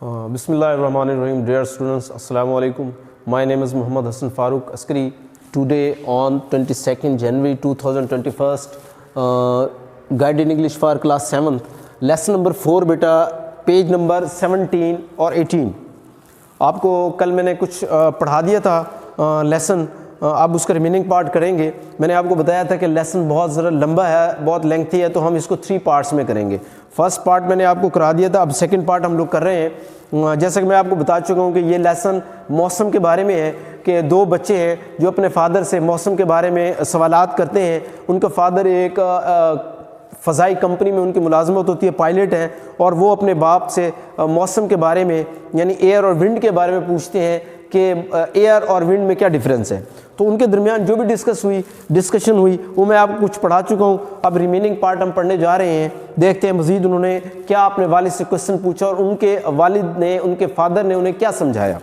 Bismillahirrahmanirrahim. Dear students, Assalamu alaikum. My name is Muhammad Hassan Farooq Askari. Today on 22nd January 2021, Guided English for class 7th, lesson number 4 बेटा, page number 17 और 18. आपको कल मैंने कुछ पढ़ा दिया था लेसन, आप उसका रिमेनिंग पार्ट करेंगे. मैंने आपको बताया था कि लेसन बहुत ज़रा लंबा है, बहुत लेंथी है, तो हम इसको 3 पार्ट्स में करेंगे. फर्स्ट पार्ट मैंने आपको करा दिया था, अब सेकंड पार्ट हम लोग कर रहे हैं. जैसा कि मैं आपको बता चुका हूँ कि ये लेसन मौसम के बारे में है कि 2 बच्चे हैं जो अपने फादर से मौसम के बारे में सवालात करते हैं. उनका फादर एक फ़ज़ाई कंपनी में उनकी मुलाजमत होती है, पायलट हैं, और वो अपने बाप से मौसम के बारे में यानी एयर और विंड के बारे में पूछते हैं कि एयर और विंड में क्या डिफरेंस है. तो उनके दरमियान जो भी डिस्कशन हुई वो मैं आपको कुछ पढ़ा चुका हूँ. अब रिमेनिंग पार्ट हम पढ़ने जा रहे हैं. देखते हैं मज़ीद उन्होंने क्या अपने वालिद से क्वेश्चन पूछा और उनके वालिद ने, उनके फादर ने उन्हें क्या समझाया.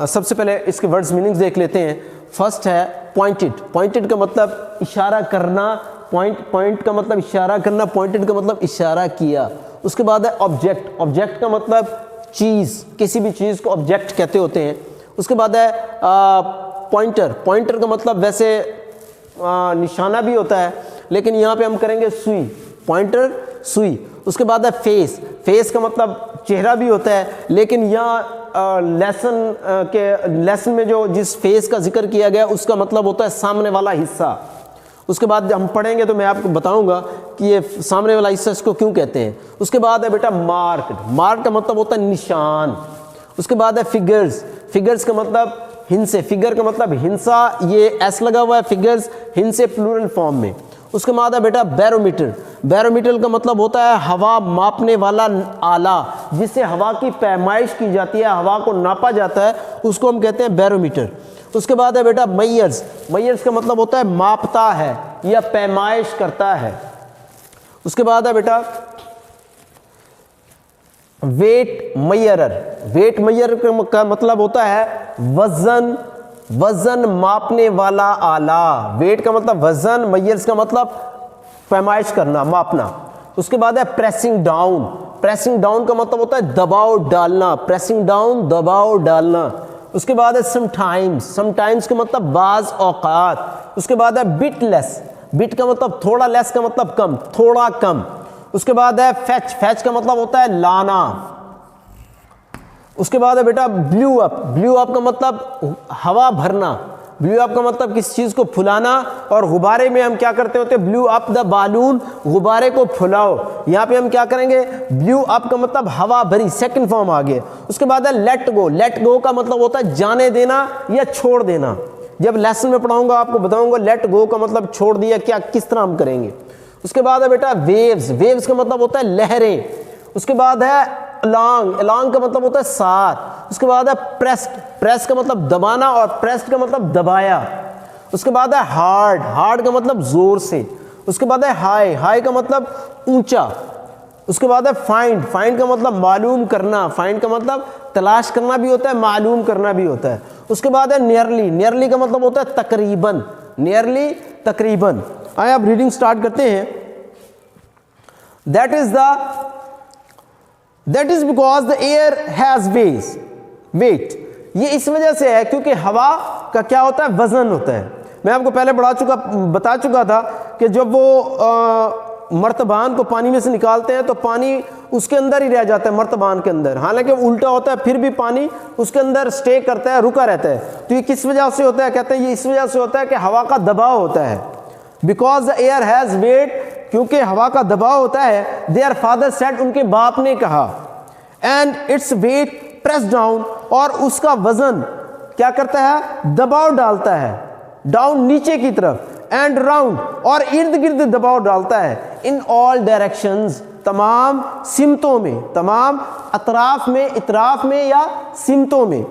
सबसे पहले इसके वर्ड्स मीनिंग्स देख लेते हैं. फर्स्ट है पॉइंटेड. पॉइंटेड का मतलब इशारा करना, पॉइंट का मतलब इशारा करना, पॉइंटेड का मतलब इशारा किया. उसके बाद है ऑब्जेक्ट. ऑब्जेक्ट का मतलब चीज़, किसी भी चीज़ को ऑब्जेक्ट कहते होते हैं. उसके बाद है पॉइंटर. पॉइंटर का मतलब वैसे निशाना भी होता है, लेकिन यहाँ पे हम करेंगे सुई. पॉइंटर सुई. उसके बाद है फेस. फेस का मतलब चेहरा भी होता है, लेकिन यहाँ लेसन में जो जिस फेस का जिक्र किया गया उसका मतलब होता है सामने वाला हिस्सा. उसके बाद हम पढ़ेंगे तो मैं आपको बताऊंगा कि ये सामने वाला हिस्सा इसको क्यों कहते हैं. उसके बाद है बेटा मार्क. मार्क का मतलब होता है निशान. उसके बाद है फिगर्स. फिगर्स का मतलब हिंसे. फिगर का मतलब हिंसा, ये एस लगा हुआ है, फिगर्स हिंसे प्लूरल फॉर्म में. उसके बाद है बेटा बैरोमीटर. बैरोमीटर का मतलब होता है हवा मापने वाला आला, जिससे हवा की पैमाइश की जाती है, हवा को नापा जाता है, उसको हम कहते हैं बैरोमीटर. उसके बाद है बेटा मैयर्स. मैयर्स का मतलब होता है मापता है या पैमाइश करता है. उसके बाद है बेटा वेट मैयरर. वेट मैयरर का मतलब होता है वजन, वजन मापने वाला आला. वेट का मतलब वजन, मैयर्स का मतलब पैमाइश करना, मापना. उसके बाद है प्रेसिंग डाउन. प्रेसिंग डाउन का मतलब होता है दबाव डालना. प्रेसिंग डाउन, दबाव डालना. उसके बाद है समटाइम्स. समटाइम्स का मतलब बाज औकात. उसके बाद है बिट लेस. बिट का मतलब थोड़ा, लेस का मतलब कम, थोड़ा कम. उसके बाद है फैच. फैच का मतलब होता है लाना. उसके बाद है बेटा ब्लू अप. ब्लू अप का मतलब हवा भरना. ब्लू अप का मतलब किसी चीज को फुलाना, और गुब्बारे में हम क्या करते होते हैं, ब्लू अप द बालून, गुब्बारे को फुलाओ. यहाँ पे हम क्या करेंगे, ब्लू अप का मतलब हवा भरी, सेकंड फॉर्म आ गया. उसके बाद है लेट गो. लेट गो का मतलब होता है जाने देना या छोड़ देना. जब लेसन में पढ़ाऊंगा आपको बताऊंगा लेट गो का मतलब छोड़ दिया, क्या किस तरह हम करेंगे. उसके बाद है बेटा वेव्स. वेव्स का मतलब होता है लहरें. उसके बाद है अलोंग. अलोंग का मतलब होता है साथ. उसके बाद है प्रेस्ड. प्रेस का मतलब दबाना और प्रेस्ड का मतलब दबाया. उसके बाद है हार्ड. हार्ड का मतलब जोर से. उसके बाद है हाई. हाई का मतलब ऊंचा. उसके बाद है फाइंड. फाइंड का मतलब मालूम करना. फाइंड का मतलब तलाश करना भी होता है, मालूम करना भी होता है. उसके बाद है नियरली. नियरली का मतलब होता है तकरीबन. नियरली तकरीबन. आइए आप रीडिंग स्टार्ट करते हैं. That is because the air has weight. ये इस वजह से है क्योंकि हवा का क्या होता है, वजन होता है. मैं आपको पहले बता चुका था कि जब वो मर्तबान को पानी में से निकालते हैं तो पानी उसके अंदर ही रह जाता है, मर्तबान के अंदर. हालांकि उल्टा होता है, फिर भी पानी उसके अंदर स्टे करता है, रुका रहता है. तो ये किस वजह से होता है, कहते हैं ये इस वजह से होता है कि हवा का दबाव होता है. Because the air has weight, क्योंकि हवा का दबाव होता है. देयर फादर सेड, उनके बाप ने कहा. And its weight press down, और उसका वजन क्या करता है, दबाव डालता है, डाउन नीचे की तरफ. एंड राउंड, और इर्द गिर्द दबाव डालता है. इन ऑल डायरेक्शंस, तमाम सिमतों में, तमाम अतराफ में, इतराफ में या सिमतों में.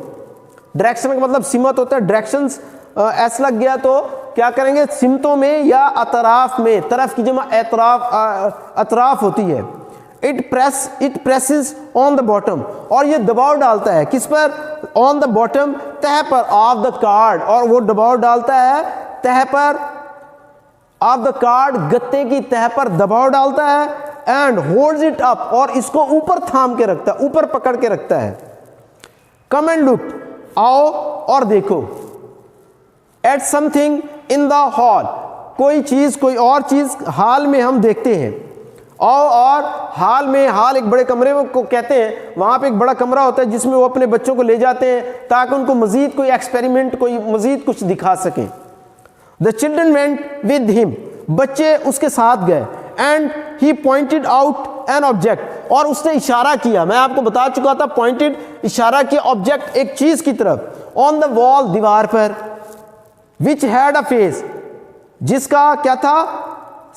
डायरेक्शन का मतलब सिमत होता है, डायरेक्शंस एस लग गया तो क्या करेंगे, सिमतों में या अतराफ में. तरफ की जमा अतराफ होती है. It presses on the bottom, और ये दबाव डालता है किस पर, ऑन द बॉटम, तह पर, ऑफ द कार्ड, और वो दबाव डालता है तह पर, ऑफ द कार्ड, गत्ते की तह पर दबाव डालता है. एंड होल्ड्स इट अप, और इसको ऊपर थाम के रखता है, ऊपर पकड़ के रखता है। कम एंड लुक, आओ और देखो, at something in the hall, कोई चीज, कोई और चीज हाल में हम देखते हैं। और हाल में, हाल एक बड़े कमरे को कहते हैं, वहां पे एक बड़ा कमरा होता है जिसमें वो अपने बच्चों को ले जाते हैं ताकि उनको मजीद कोई एक्सपेरिमेंट, कोई मजीद कुछ दिखा सकें। The children went with him, बच्चे उसके साथ गए। And he pointed out an object, और उसने इशारा किया, मैं आपको बता चुका था, पॉइंटेड इशारा किया ऑब्जेक्ट, एक चीज की तरफ, ऑन द वॉल, दीवार पर, विच हैड अ फेस, जिसका क्या था,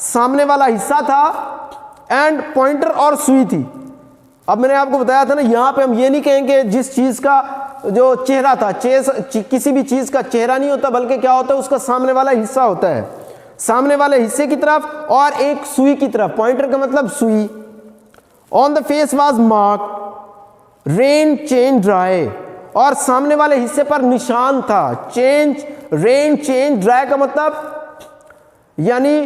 सामने वाला हिस्सा था, एंड पॉइंटर और सुई थी। अब मैंने आपको बताया था ना, यहां पे हम ये नहीं कहेंगे जिस चीज का जो चेहरा था, किसी भी चीज का चेहरा नहीं होता, बल्कि क्या होता है, उसका सामने वाला हिस्सा होता है, सामने वाले हिस्से की तरफ और एक सुई की तरफ, पॉइंटर का मतलब सुई। On the face was mark rain change dry, और सामने वाले हिस्से पर निशान था, चेंज, रेन चेंज, ड्राई का मतलब यानी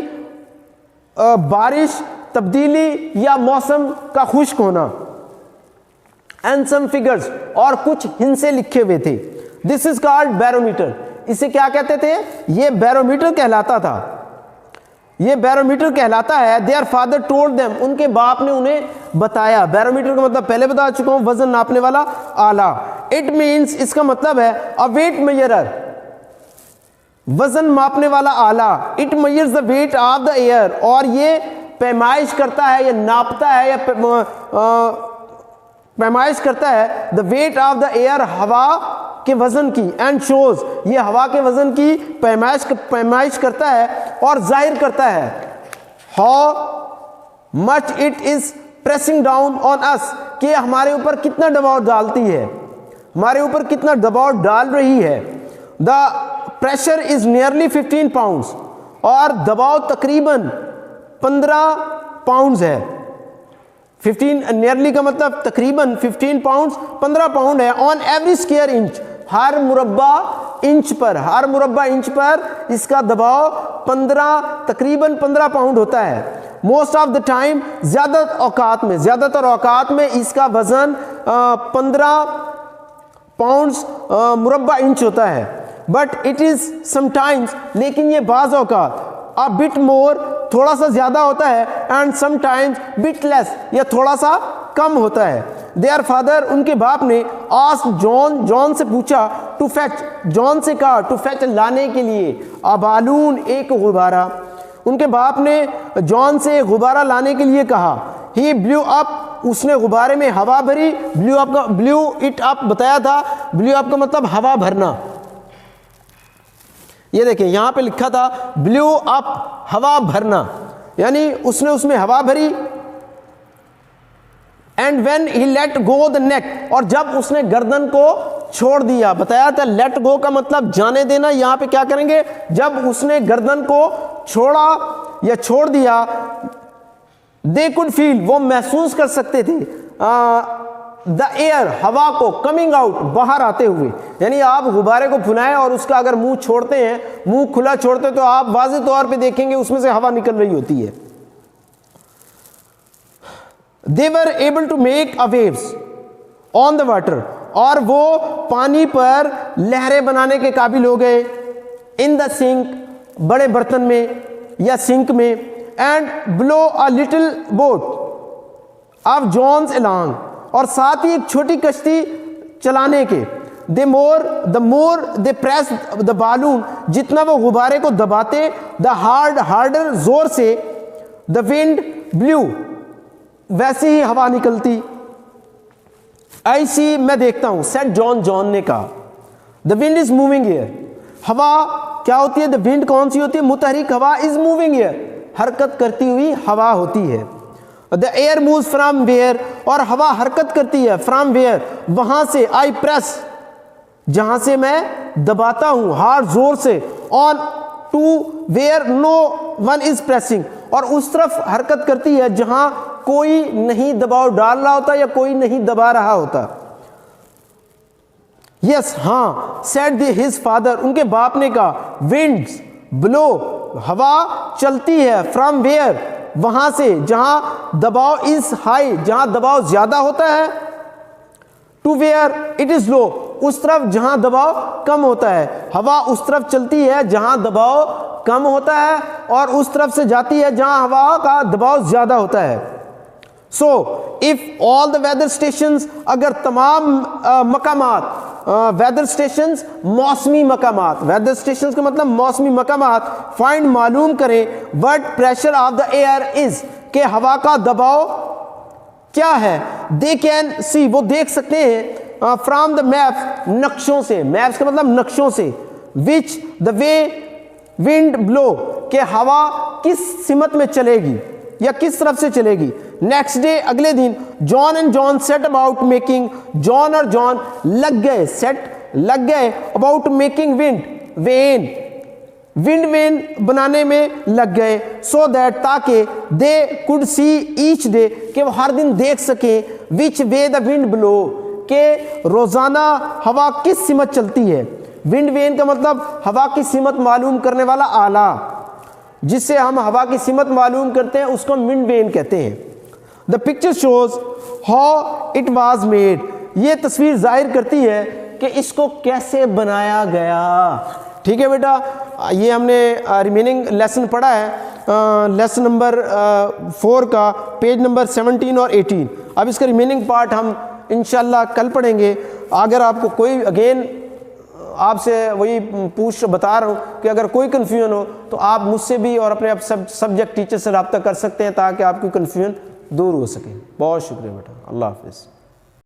बारिश, तब्दीली या मौसम का खुश्क होना। एंड सम फिगर्स, और कुछ हिंसे लिखे हुए थे। दिस इज कॉल्ड बैरोमीटर, इसे क्या कहते थे, ये बैरोमीटर कहलाता था, ये बैरोमीटर कहलाता है। देयर फादर टोल्ड देम, उनके बाप ने उन्हें बताया। बैरोमीटर का मतलब पहले बता चुका हूं, वजन नापने वाला आला। इट मीन्स, इसका मतलब है अ वेट मेजरर, वजन मापने वाला आला। It measures the weight of the air, और ये पैमाइश करता है या नापता है या पैमाइश करता है the weight of the air, हवा के वजन की। एंड शोज, ये हवा के वजन की पैमाइश करता है और जाहिर करता है how much it is pressing down on us, कि हमारे ऊपर कितना दबाव डालती है, हमारे ऊपर कितना दबाव डाल रही है। The pressure is nearly 15 pounds, और दबाव तकरीबन 15 पाउंड्स है। 15 नियरली का मतलब तकरीबन 15 पाउंड्स, 15 पाउंड है। ऑन एवरी स्क्वायर इंच, हर मुरब्बा इंच पर, हर मुरब्बा इंच पर इसका दबाव तकरीबन 15 पाउंड होता है। मोस्ट ऑफ द टाइम, ज़्यादातर औकात में इसका वजन 15 पाउंड्स मुरब्बा इंच होता है। बट इट इज समटाइम्स, लेकिन ये बाज़ औकात अ बिट मोर, थोड़ा सा ज्यादा होता है, एंड समटाइम्स बिट लेस, या थोड़ा सा कम होता है। देयर फादर, उनके बाप ने, आस्क्ड जॉन, जॉन से पूछा, टू फेच, जॉन से कहा, टू फेच, लाने के लिए, अ बालून, एक गुब्बारा। उनके बाप ने जॉन से गुब्बारा लाने के लिए कहा। ही ब्लू अप, उसने गुब्बारे में हवा भरी। ब्लू इट अप बताया था, ब्लू अप का मतलब हवा भरना। ये देखिए यहां पे लिखा था ब्लू अप, हवा भरना, यानी उसने उसमें हवा भरी। And when he let go the neck, और जब उसने गर्दन को छोड़ दिया, बताया था लेट गो का मतलब जाने देना। यहां पे क्या करेंगे, जब उसने गर्दन को छोड़ा या छोड़ दिया, दे कुड फील, वो महसूस कर सकते थे, द एयर, हवा को, कमिंग आउट, बाहर आते हुए। यानी आप गुब्बारे को फुलाएं और उसका अगर मुंह छोड़ते हैं, मुंह खुला छोड़ते, तो आप वाज़ेह तौर पे देखेंगे उसमें से हवा निकल रही होती है। They were able to make a waves on the water, और वो पानी पर लहरें बनाने के काबिल हो गए। इन द सिंक, बड़े बर्तन में या सिंक में। And blow a little boat of John's along, और साथ ही एक छोटी कश्ती चलाने के। The more they press the balloon, जितना वो गुब्बारे को दबाते, द हार्डर, जोर से, द विंड ब्लू, वैसे ही हवा निकलती। आई सी, मैं देखता हूं, सेट जॉन, जॉन ने कहा। The wind is moving here, हवा क्या होती है, द विंड कौन सी होती है, मुतहरिक हवा, इज मूविंग हियर, हरकत करती हुई हवा होती है। The air moves from where, और हवा हरकत करती है, फ्रॉम वेयर, वहां से। आई प्रेस, जहां से मैं दबाता हूं, हार्ड, जोर से। On to where no one is pressing, और उस तरफ हरकत करती है जहां कोई नहीं दबाव डाल रहा होता या कोई नहीं दबा रहा होता। यस, हाँ, सेड हिज फादर, उनके बाप ने कहा। विंड्स ब्लो, हवा चलती है, फ्रॉम वेयर, वहां से जहां दबाव इज हाई, जहां दबाव ज्यादा होता है, to where it is low, उस तरफ जहां दबाव कम होता है। हवा उस तरफ चलती है जहां दबाव कम होता है और उस तरफ से जाती है जहां हवा का दबाव ज्यादा होता है। So if all the weather stations, अगर तमाम मकामात, वेदर स्टेशंस मौसमी मकामात, वेदर स्टेशंस का मतलब मौसमी मकामात, फाइंड मालूम करें what pressure of the air is, के हवा का दबाव क्या है। दे कैन सी, वो देख सकते हैं फ्रॉम द मैप, नक्शों से, मैप्स का मतलब नक्शों से, which the way wind blow, के हवा किस सिमत में चलेगी या किस तरफ से चलेगी। नेक्स्ट डे, अगले दिन, John and John set about making, John और जॉन लग गए, सेट लग गए, about making wind vane, wind vane बनाने में लग गए, सो दैट, ताकि they could see each day, कि वो हर दिन देख सके, विच वे द विंड ब्लो, के रोजाना हवा किस सिमत चलती है। विंड वेन का मतलब हवा की सिमत मालूम करने वाला आला, जिससे हम हवा की सिमत मालूम करते हैं उसको विंड वेन कहते हैं। The picture shows how it was made, ये तस्वीर जाहिर करती है कि इसको कैसे बनाया गया। ठीक है बेटा, ये हमने रिमेनिंग लेसन पढ़ा है, लेसन नंबर 4 का पेज नंबर 17 और 18। अब इसका रिमेनिंग पार्ट हम इंशाल्लाह कल पढ़ेंगे। अगर आपको कोई, अगेन आपसे वही बता रहा हूँ कि अगर कोई कन्फ्यूजन हो तो आप मुझसे भी और अपने सब्जेक्ट टीचर से रब्ता कर सकते हैं ताकि आपकी कन्फ्यूजन दूर हो सके। बहुत शुक्रिया बेटा, अल्लाह हाफिज़।